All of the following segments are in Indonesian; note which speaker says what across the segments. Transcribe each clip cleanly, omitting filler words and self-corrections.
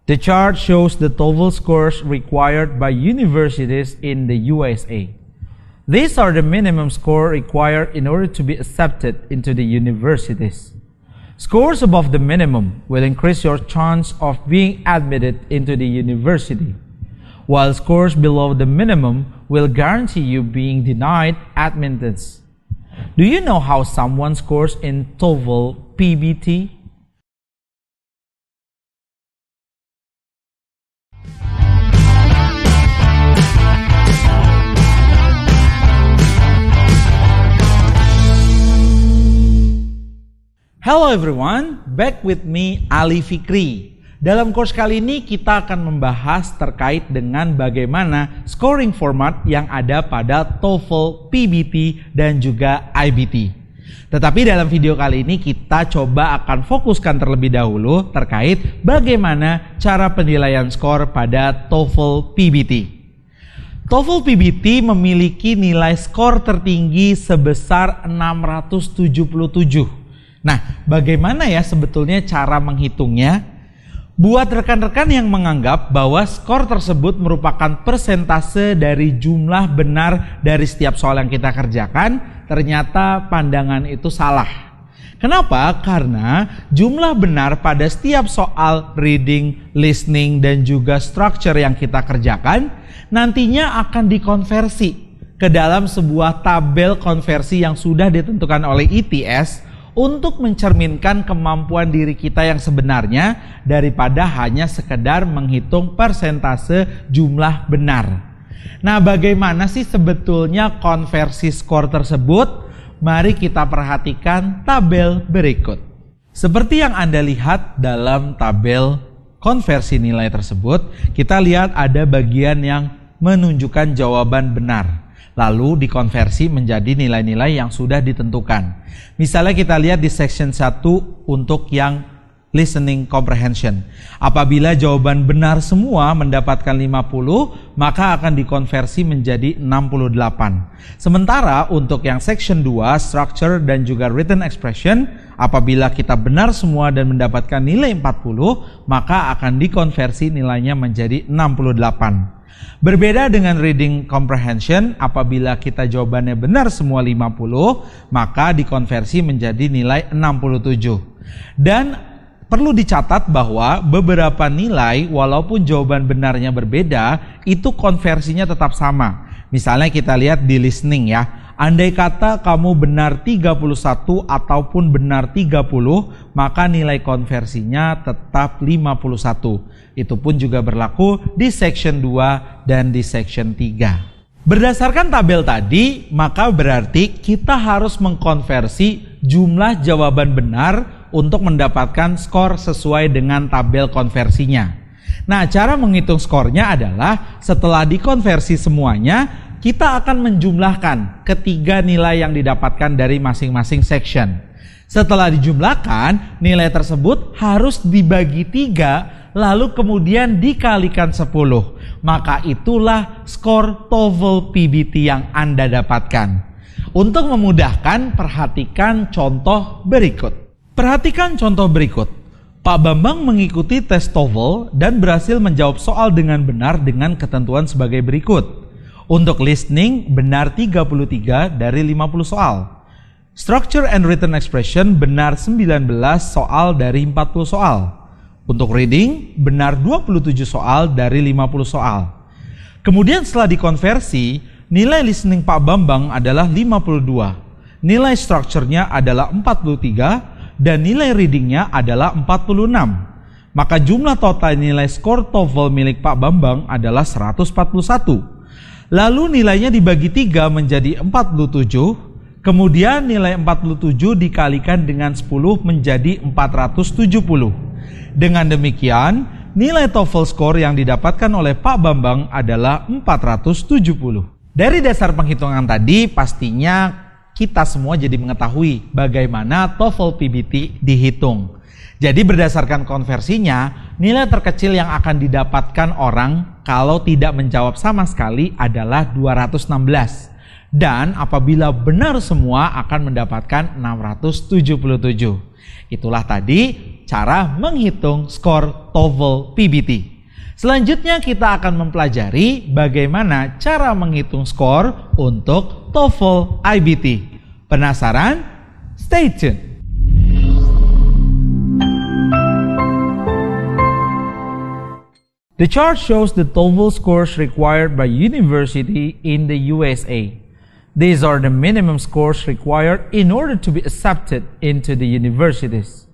Speaker 1: The chart shows the TOEFL scores required by universities in the USA. These are the minimum score required in order to be accepted into the universities. Scores above the minimum will increase your chance of being admitted into the university, while scores below the minimum will guarantee you being denied admittance. Do you know how someone scores in TOEFL PBT? Hello everyone, back with me Ali Fikri. Dalam course kali ini kita akan membahas terkait dengan bagaimana scoring format yang ada pada TOEFL, PBT, dan juga IBT. Tetapi dalam video kali ini kita coba akan fokuskan terlebih dahulu terkait bagaimana cara penilaian skor pada TOEFL, PBT. TOEFL PBT memiliki nilai skor tertinggi sebesar 677. Nah, bagaimana ya sebetulnya cara menghitungnya? Buat rekan-rekan yang menganggap bahwa skor tersebut merupakan persentase dari jumlah benar dari setiap soal yang kita kerjakan, ternyata pandangan itu salah. Kenapa? Karena jumlah benar pada setiap soal reading, listening, dan juga structure yang kita kerjakan nantinya akan dikonversi ke dalam sebuah tabel konversi yang sudah ditentukan oleh ITS untuk mencerminkan kemampuan diri kita yang sebenarnya daripada hanya sekedar menghitung persentase jumlah benar. Nah, bagaimana sih sebetulnya konversi skor tersebut? Mari kita perhatikan tabel berikut. Seperti yang Anda lihat dalam tabel konversi nilai tersebut, kita lihat ada bagian yang menunjukkan jawaban benar, lalu dikonversi menjadi nilai-nilai yang sudah ditentukan. Misalnya kita lihat di section 1 untuk yang listening comprehension. Apabila jawaban benar semua mendapatkan 50, maka akan dikonversi menjadi 68. Sementara untuk yang section 2, structure dan juga written expression, apabila kita benar semua dan mendapatkan nilai 40, maka akan dikonversi nilainya menjadi 68. Berbeda dengan reading comprehension, apabila kita jawabannya benar semua 50, maka dikonversi menjadi nilai 67. Dan perlu dicatat bahwa beberapa nilai walaupun jawaban benarnya berbeda, itu konversinya tetap sama. Misalnya kita lihat di listening ya. Andai kata kamu benar 31 ataupun benar 30, maka nilai konversinya tetap 51. Itu pun juga berlaku di section 2 dan di section 3. Berdasarkan tabel tadi, maka berarti kita harus mengkonversi jumlah jawaban benar untuk mendapatkan skor sesuai dengan tabel konversinya. Nah, cara menghitung skornya adalah setelah dikonversi semuanya, kita akan menjumlahkan ketiga nilai yang didapatkan dari masing-masing section. Setelah dijumlahkan, nilai tersebut harus dibagi 3, lalu kemudian dikalikan 10. Maka itulah skor TOEFL PBT yang Anda dapatkan. Untuk memudahkan, perhatikan contoh berikut. Perhatikan contoh berikut. Pak Bambang mengikuti tes TOEFL dan berhasil menjawab soal dengan benar dengan ketentuan sebagai berikut. Untuk listening, benar 33 dari 50 soal. Structure and written expression, benar 19 soal dari 40 soal. Untuk reading, benar 27 soal dari 50 soal. Kemudian setelah dikonversi, nilai listening Pak Bambang adalah 52. Nilai structure-nya adalah 43 dan nilai reading-nya adalah 46. Maka jumlah total nilai skor TOEFL milik Pak Bambang adalah 141. Lalu nilainya dibagi 3 menjadi 47, kemudian nilai 47 dikalikan dengan 10 menjadi 470. Dengan demikian, nilai TOEFL skor yang didapatkan oleh Pak Bambang adalah 470. Dari dasar penghitungan tadi, pastinya kita semua jadi mengetahui bagaimana TOEFL PBT dihitung. Jadi berdasarkan konversinya, nilai terkecil yang akan didapatkan orang kalau tidak menjawab sama sekali adalah 216. Dan apabila benar semua akan mendapatkan 677. Itulah tadi cara menghitung skor TOEFL PBT. Selanjutnya kita akan mempelajari bagaimana cara menghitung skor untuk TOEFL IBT. Penasaran? Stay tuned! The chart shows the TOEFL scores required by university in the USA. These are the minimum scores required in order to be accepted into the universities.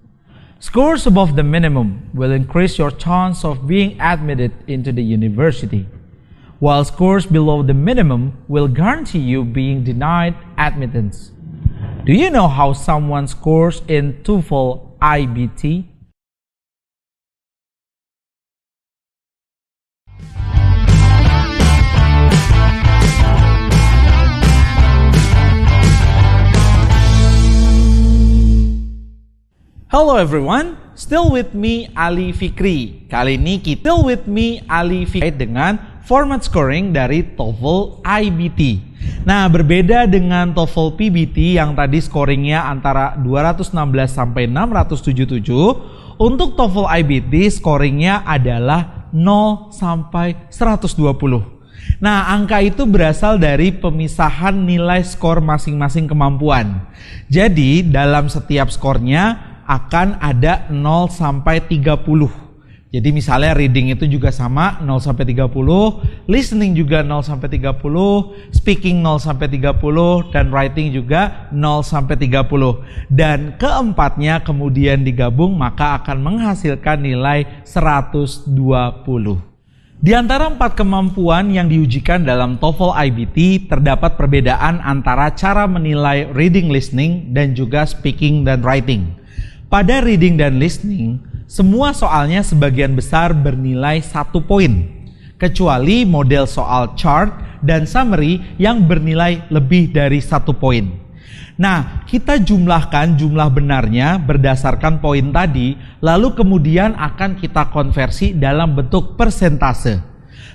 Speaker 1: Scores above the minimum will increase your chance of being admitted into the university, while scores below the minimum will guarantee you being denied admittance. Do you know how someone scores in TOEFL IBT? Hello everyone, still with me Ali Fikri. Kali ini kita dengan format scoring dari TOEFL IBT. Nah, berbeda dengan TOEFL PBT yang tadi scoringnya antara 216 sampai 677, untuk TOEFL IBT scoringnya adalah 0 sampai 120. Nah, angka itu berasal dari pemisahan nilai skor masing-masing kemampuan. Jadi, dalam setiap skornya akan ada 0 sampai 30. Jadi misalnya reading itu juga sama 0 sampai 30, listening juga 0 sampai 30, speaking 0 sampai 30, dan writing juga 0 sampai 30. Dan keempatnya kemudian digabung maka akan menghasilkan nilai 120. Di antara 4 kemampuan yang diujikan dalam TOEFL IBT terdapat perbedaan antara cara menilai reading, listening, dan juga speaking dan writing. Pada reading dan listening, semua soalnya sebagian besar bernilai 1 poin, kecuali model soal chart dan summary yang bernilai lebih dari 1 poin. Nah, kita jumlahkan jumlah benarnya berdasarkan poin tadi, lalu kemudian akan kita konversi dalam bentuk persentase.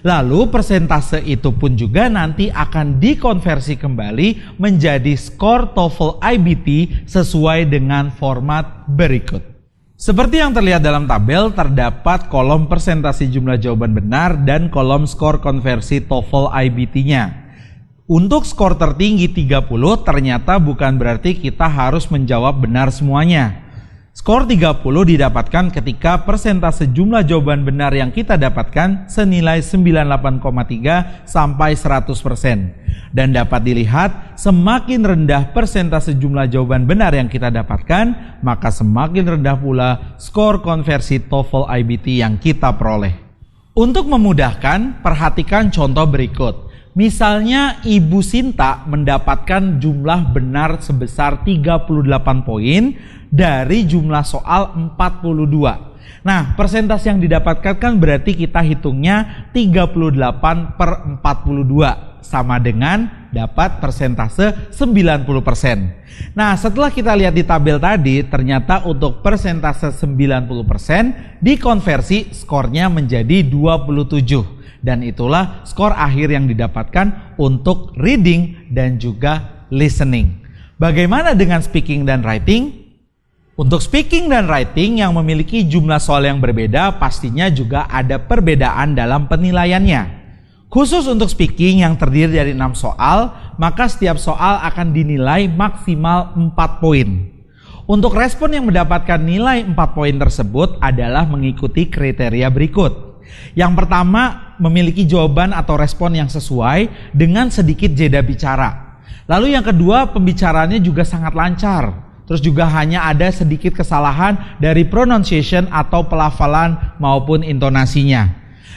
Speaker 1: Lalu persentase itu pun juga nanti akan dikonversi kembali menjadi skor TOEFL IBT sesuai dengan format berikut. Seperti yang terlihat dalam tabel, terdapat kolom persentase jumlah jawaban benar dan kolom skor konversi TOEFL IBT-nya. Untuk skor tertinggi 30 ternyata bukan berarti kita harus menjawab benar semuanya. Skor 30 didapatkan ketika persentase jumlah jawaban benar yang kita dapatkan senilai 98,3 sampai 100%. Dan dapat dilihat semakin rendah persentase jumlah jawaban benar yang kita dapatkan, maka semakin rendah pula skor konversi TOEFL IBT yang kita peroleh. Untuk memudahkan, perhatikan contoh berikut. Misalnya Ibu Sinta mendapatkan jumlah benar sebesar 38 poin dari jumlah soal 42. Nah, persentase yang didapatkan kan berarti kita hitungnya 38/42 sama dengan dapat persentase 90%. Nah, setelah kita lihat di tabel tadi, ternyata untuk persentase 90% dikonversi skornya menjadi 27. Dan itulah skor akhir yang didapatkan untuk reading dan juga listening. Bagaimana dengan speaking dan writing? Untuk speaking dan writing yang memiliki jumlah soal yang berbeda, pastinya juga ada perbedaan dalam penilaiannya. Khusus untuk speaking yang terdiri dari 6 soal, maka setiap soal akan dinilai maksimal 4 poin. Untuk respon yang mendapatkan nilai 4 poin tersebut adalah mengikuti kriteria berikut. Yang pertama, memiliki jawaban atau respon yang sesuai dengan sedikit jeda bicara. Lalu yang kedua, pembicaraannya juga sangat lancar. Terus juga hanya ada sedikit kesalahan dari pronunciation atau pelafalan maupun intonasinya.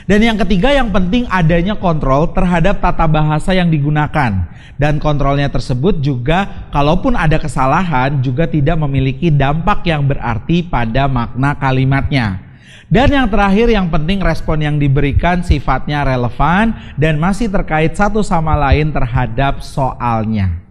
Speaker 1: Dan yang ketiga yang penting adanya kontrol terhadap tata bahasa yang digunakan. Dan kontrolnya tersebut juga kalaupun ada kesalahan juga tidak memiliki dampak yang berarti pada makna kalimatnya. Dan yang terakhir yang penting respon yang diberikan sifatnya relevan dan masih terkait satu sama lain terhadap soalnya.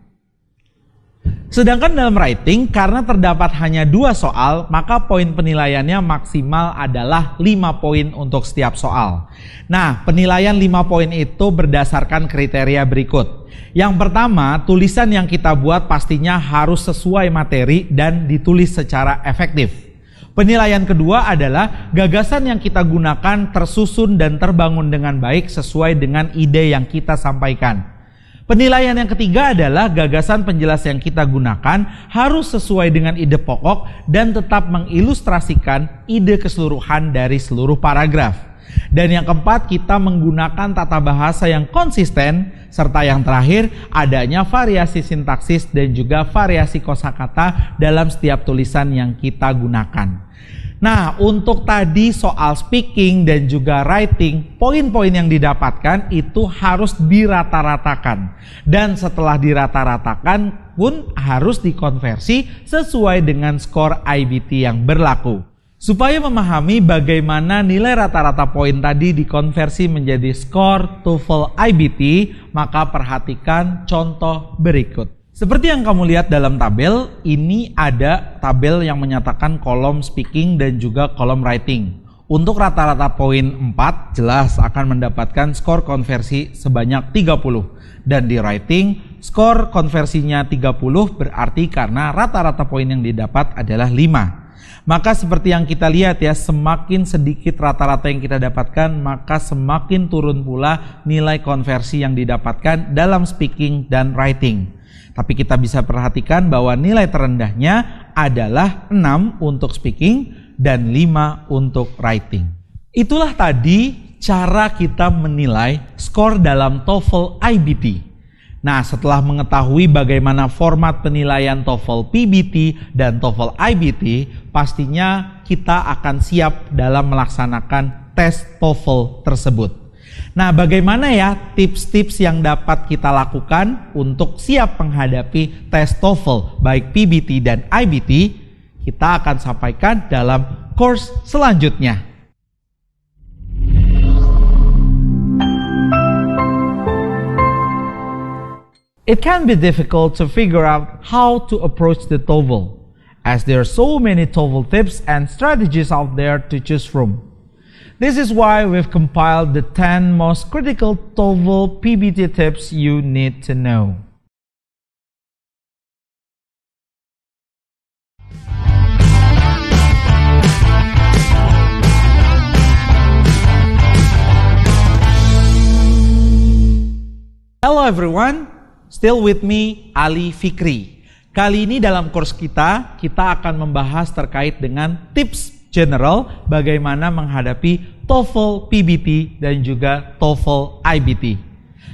Speaker 1: Sedangkan dalam writing, karena terdapat hanya 2 soal, maka poin penilaiannya maksimal adalah 5 poin untuk setiap soal. Nah, penilaian 5 poin itu berdasarkan kriteria berikut. Yang pertama, tulisan yang kita buat pastinya harus sesuai materi dan ditulis secara efektif. Penilaian kedua adalah gagasan yang kita gunakan tersusun dan terbangun dengan baik sesuai dengan ide yang kita sampaikan. Penilaian yang ketiga adalah gagasan penjelas yang kita gunakan harus sesuai dengan ide pokok dan tetap mengilustrasikan ide keseluruhan dari seluruh paragraf. Dan yang keempat, kita menggunakan tata bahasa yang konsisten, serta yang terakhir, adanya variasi sintaksis dan juga variasi kosakata dalam setiap tulisan yang kita gunakan. Nah, untuk tadi soal speaking dan juga writing, poin-poin yang didapatkan itu harus dirata-ratakan. Dan setelah dirata-ratakan pun harus dikonversi sesuai dengan skor IBT yang berlaku. Supaya memahami bagaimana nilai rata-rata poin tadi dikonversi menjadi skor TOEFL IBT, maka perhatikan contoh berikut. Seperti yang kamu lihat dalam tabel, ini ada tabel yang menyatakan kolom speaking dan juga kolom writing. Untuk rata-rata poin 4 jelas akan mendapatkan skor konversi sebanyak 30. Dan di writing, skor konversinya 30 berarti karena rata-rata poin yang didapat adalah 5. Maka seperti yang kita lihat ya, semakin sedikit rata-rata yang kita dapatkan, maka semakin turun pula nilai konversi yang didapatkan dalam speaking dan writing. Tapi kita bisa perhatikan bahwa nilai terendahnya adalah 6 untuk speaking dan 5 untuk writing. Itulah tadi cara kita menilai skor dalam TOEFL IBT. Nah, setelah mengetahui bagaimana format penilaian TOEFL PBT dan TOEFL IBT, pastinya kita akan siap dalam melaksanakan tes TOEFL tersebut. Nah, bagaimana ya tips-tips yang dapat kita lakukan untuk siap menghadapi tes TOEFL baik PBT dan IBT? Kita akan sampaikan dalam course selanjutnya. It can be difficult to figure out how to approach the TOEFL, as there are so many TOEFL tips and strategies out there to choose from. This is why we've compiled the 10 most critical TOEFL PBT tips you need to know. Hello everyone, still with me Ali Fikri. Kali ini dalam course kita akan membahas terkait dengan tips general bagaimana menghadapi TOEFL PBT dan juga TOEFL IBT.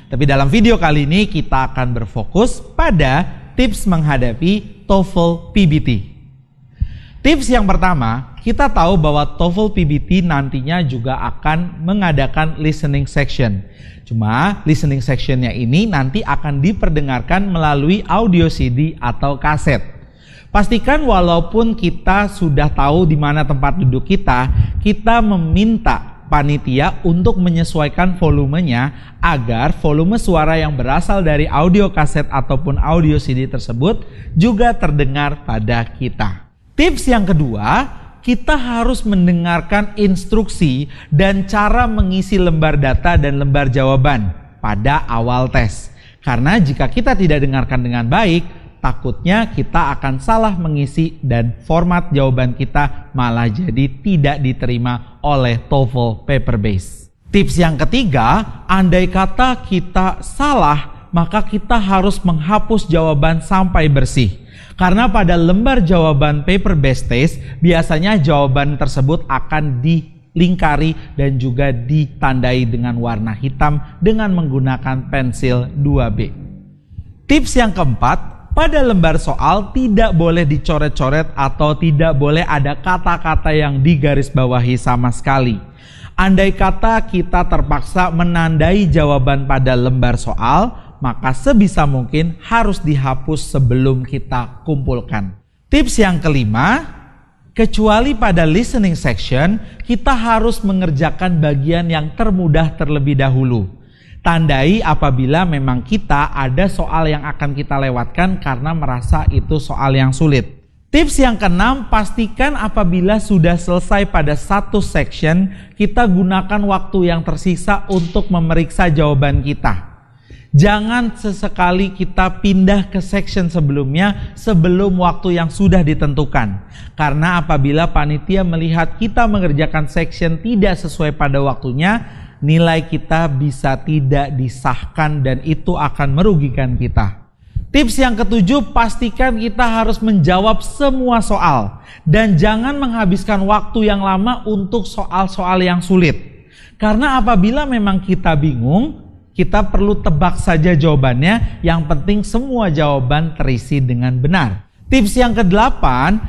Speaker 1: Tapi dalam video kali ini kita akan berfokus pada tips menghadapi TOEFL PBT. Tips yang pertama, kita tahu bahwa TOEFL PBT nantinya juga akan mengadakan listening section. Cuma listening sectionnya ini nanti akan diperdengarkan melalui audio CD atau kaset. Pastikan walaupun kita sudah tahu di mana tempat duduk kita meminta panitia untuk menyesuaikan volumenya agar volume suara yang berasal dari audio kaset ataupun audio CD tersebut juga terdengar pada kita. Tips yang kedua, kita harus mendengarkan instruksi dan cara mengisi lembar data dan lembar jawaban pada awal tes. Karena jika kita tidak dengarkan dengan baik, takutnya kita akan salah mengisi dan format jawaban kita malah jadi tidak diterima oleh TOEFL paper base. Tips yang ketiga, andai kata kita salah, maka kita harus menghapus jawaban sampai bersih. Karena pada lembar jawaban paper based test, biasanya jawaban tersebut akan dilingkari dan juga ditandai dengan warna hitam dengan menggunakan pensil 2B. Tips yang keempat, pada lembar soal tidak boleh dicoret-coret atau tidak boleh ada kata-kata yang digarisbawahi sama sekali. Andai kata kita terpaksa menandai jawaban pada lembar soal, maka sebisa mungkin harus dihapus sebelum kita kumpulkan. Tips yang kelima, kecuali pada listening section, kita harus mengerjakan bagian yang termudah terlebih dahulu. Tandai apabila memang kita ada soal yang akan kita lewatkan karena merasa itu soal yang sulit. Tips yang keenam, pastikan apabila sudah selesai pada satu section, kita gunakan waktu yang tersisa untuk memeriksa jawaban kita. Jangan sesekali kita pindah ke section sebelumnya sebelum waktu yang sudah ditentukan. Karena apabila panitia melihat kita mengerjakan section tidak sesuai pada waktunya, nilai kita bisa tidak disahkan dan itu akan merugikan kita. Tips yang ketujuh, pastikan kita harus menjawab semua soal. Dan jangan menghabiskan waktu yang lama untuk soal-soal yang sulit. Karena apabila memang kita bingung, kita perlu tebak saja jawabannya, yang penting semua jawaban terisi dengan benar. Tips yang ke-8,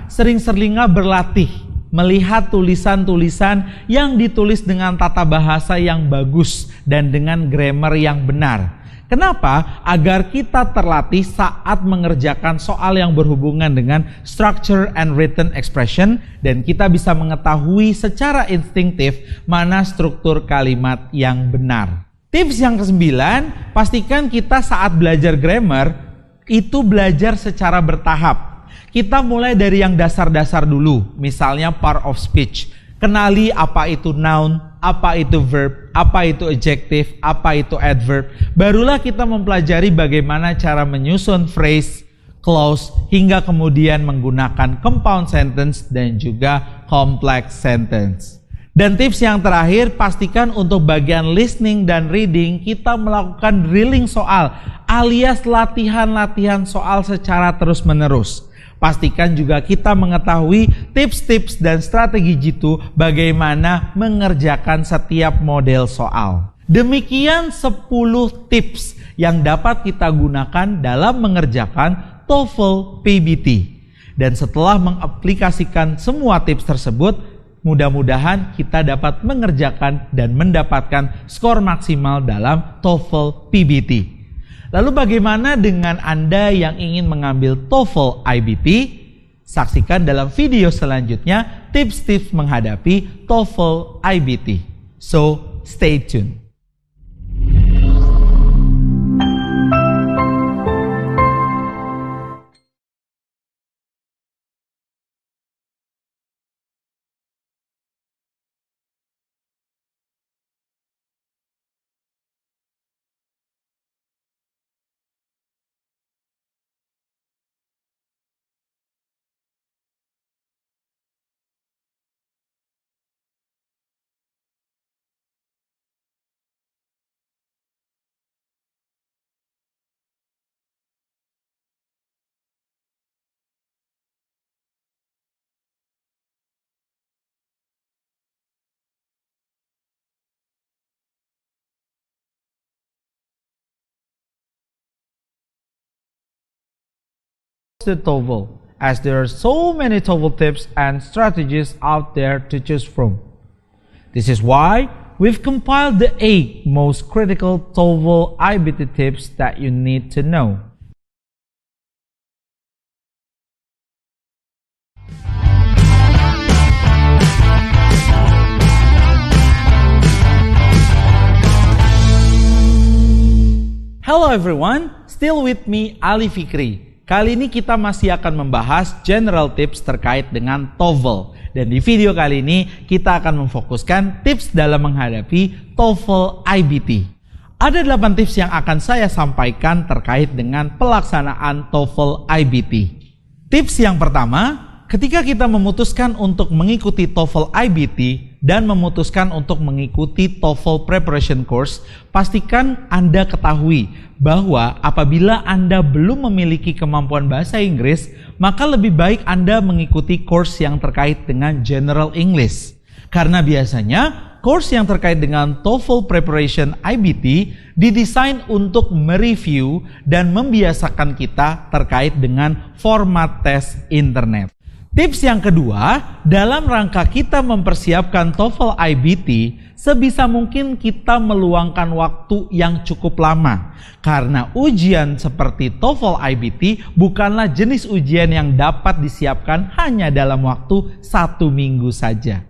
Speaker 1: sering-seringlah berlatih melihat tulisan-tulisan yang ditulis dengan tata bahasa yang bagus dan dengan grammar yang benar. Kenapa? Agar kita terlatih saat mengerjakan soal yang berhubungan dengan structure and written expression dan kita bisa mengetahui secara instinktif mana struktur kalimat yang benar. Tips yang ke-9, pastikan kita saat belajar grammar itu belajar secara bertahap. Kita mulai dari yang dasar-dasar dulu, misalnya part of speech. Kenali apa itu noun, apa itu verb, apa itu adjective, apa itu adverb. Barulah kita mempelajari bagaimana cara menyusun phrase, clause, hingga kemudian menggunakan compound sentence dan juga complex sentence. Dan tips yang terakhir, pastikan untuk bagian listening dan reading kita melakukan drilling soal alias latihan-latihan soal secara terus-menerus. Pastikan juga kita mengetahui tips-tips dan strategi jitu bagaimana mengerjakan setiap model soal. Demikian 10 tips yang dapat kita gunakan dalam mengerjakan TOEFL PBT. Dan setelah mengaplikasikan semua tips tersebut, mudah-mudahan kita dapat mengerjakan dan mendapatkan skor maksimal dalam TOEFL PBT. Lalu bagaimana dengan Anda yang ingin mengambil TOEFL IBT? Saksikan dalam video selanjutnya tips-tips menghadapi TOEFL IBT. So, stay tuned. The TOEFL, as there are so many TOEFL tips and strategies out there to choose from. This is why we've compiled the 8 most critical TOEFL IBT tips that you need to know. Hello everyone, still with me Ali Fikri. Kali ini kita masih akan membahas general tips terkait dengan TOEFL. Dan di video kali ini kita akan memfokuskan tips dalam menghadapi TOEFL IBT. Ada 8 tips yang akan saya sampaikan terkait dengan pelaksanaan TOEFL IBT. Tips yang pertama, ketika kita memutuskan untuk mengikuti TOEFL IBT dan memutuskan untuk mengikuti TOEFL Preparation Course, pastikan Anda ketahui bahwa apabila Anda belum memiliki kemampuan bahasa Inggris, maka lebih baik Anda mengikuti course yang terkait dengan General English. Karena biasanya course yang terkait dengan TOEFL Preparation IBT didesain untuk mereview dan membiasakan kita terkait dengan format tes internet. Tips yang kedua, dalam rangka kita mempersiapkan TOEFL IBT, sebisa mungkin kita meluangkan waktu yang cukup lama. Karena ujian seperti TOEFL IBT bukanlah jenis ujian yang dapat disiapkan hanya dalam waktu 1 minggu saja.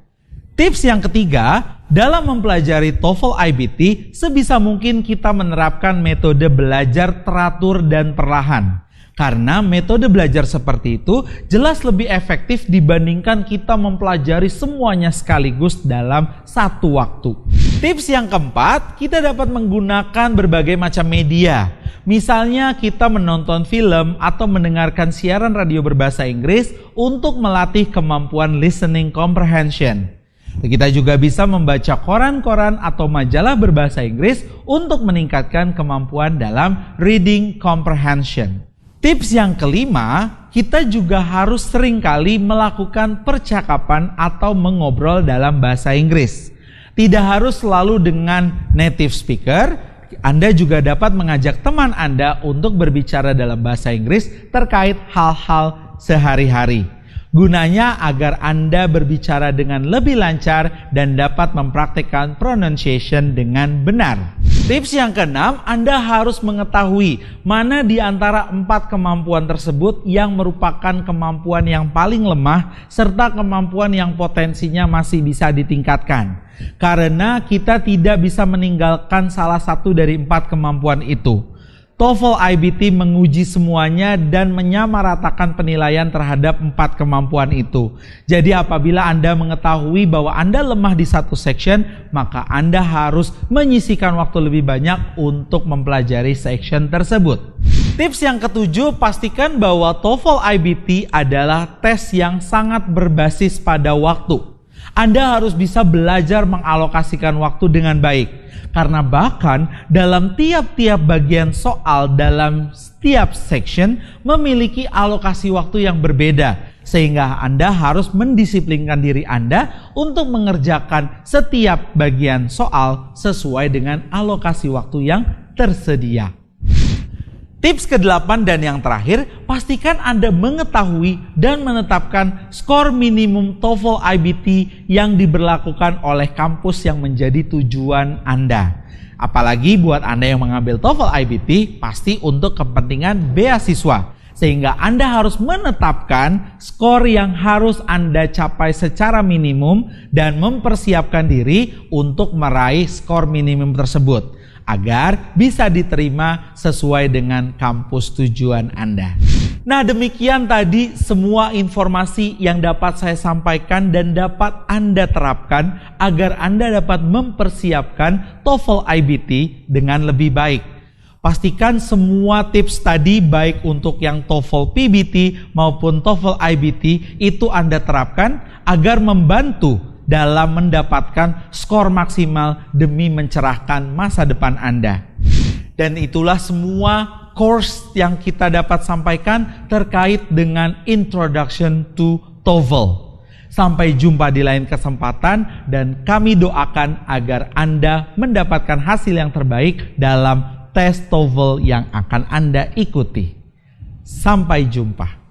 Speaker 1: Tips yang ketiga, dalam mempelajari TOEFL IBT, sebisa mungkin kita menerapkan metode belajar teratur dan perlahan. Karena metode belajar seperti itu jelas lebih efektif dibandingkan kita mempelajari semuanya sekaligus dalam satu waktu. Tips yang keempat, kita dapat menggunakan berbagai macam media. Misalnya kita menonton film atau mendengarkan siaran radio berbahasa Inggris untuk melatih kemampuan listening comprehension. Kita juga bisa membaca koran-koran atau majalah berbahasa Inggris untuk meningkatkan kemampuan dalam reading comprehension. Tips yang kelima, kita juga harus seringkali melakukan percakapan atau mengobrol dalam bahasa Inggris. Tidak harus selalu dengan native speaker, Anda juga dapat mengajak teman Anda untuk berbicara dalam bahasa Inggris terkait hal-hal sehari-hari. Gunanya agar Anda berbicara dengan lebih lancar dan dapat mempraktikkan pronunciation dengan benar. Tips yang keenam, Anda harus mengetahui mana di antara 4 kemampuan tersebut yang merupakan kemampuan yang paling lemah serta kemampuan yang potensinya masih bisa ditingkatkan. Karena kita tidak bisa meninggalkan salah satu dari 4 kemampuan itu. TOEFL IBT menguji semuanya dan menyamaratakan penilaian terhadap 4 kemampuan itu. Jadi apabila Anda mengetahui bahwa Anda lemah di satu section, maka Anda harus menyisihkan waktu lebih banyak untuk mempelajari section tersebut. Tips yang ketujuh, pastikan bahwa TOEFL IBT adalah tes yang sangat berbasis pada waktu. Anda harus bisa belajar mengalokasikan waktu dengan baik. Karena bahkan dalam tiap-tiap bagian soal dalam setiap section memiliki alokasi waktu yang berbeda. Sehingga Anda harus mendisiplinkan diri Anda untuk mengerjakan setiap bagian soal sesuai dengan alokasi waktu yang tersedia. Tips ke-8 dan yang terakhir, pastikan Anda mengetahui dan menetapkan skor minimum TOEFL IBT yang diberlakukan oleh kampus yang menjadi tujuan Anda. Apalagi buat Anda yang mengambil TOEFL IBT, pasti untuk kepentingan beasiswa. Sehingga Anda harus menetapkan skor yang harus Anda capai secara minimum dan mempersiapkan diri untuk meraih skor minimum tersebut, agar bisa diterima sesuai dengan kampus tujuan Anda. Nah, demikian tadi semua informasi yang dapat saya sampaikan dan dapat Anda terapkan agar Anda dapat mempersiapkan TOEFL IBT dengan lebih baik. Pastikan semua tips tadi baik untuk yang TOEFL PBT maupun TOEFL IBT itu Anda terapkan agar membantu dalam mendapatkan skor maksimal demi mencerahkan masa depan Anda. Dan itulah semua course yang kita dapat sampaikan terkait dengan Introduction to TOEFL. Sampai jumpa di lain kesempatan dan kami doakan agar Anda mendapatkan hasil yang terbaik dalam tes TOEFL yang akan Anda ikuti. Sampai jumpa.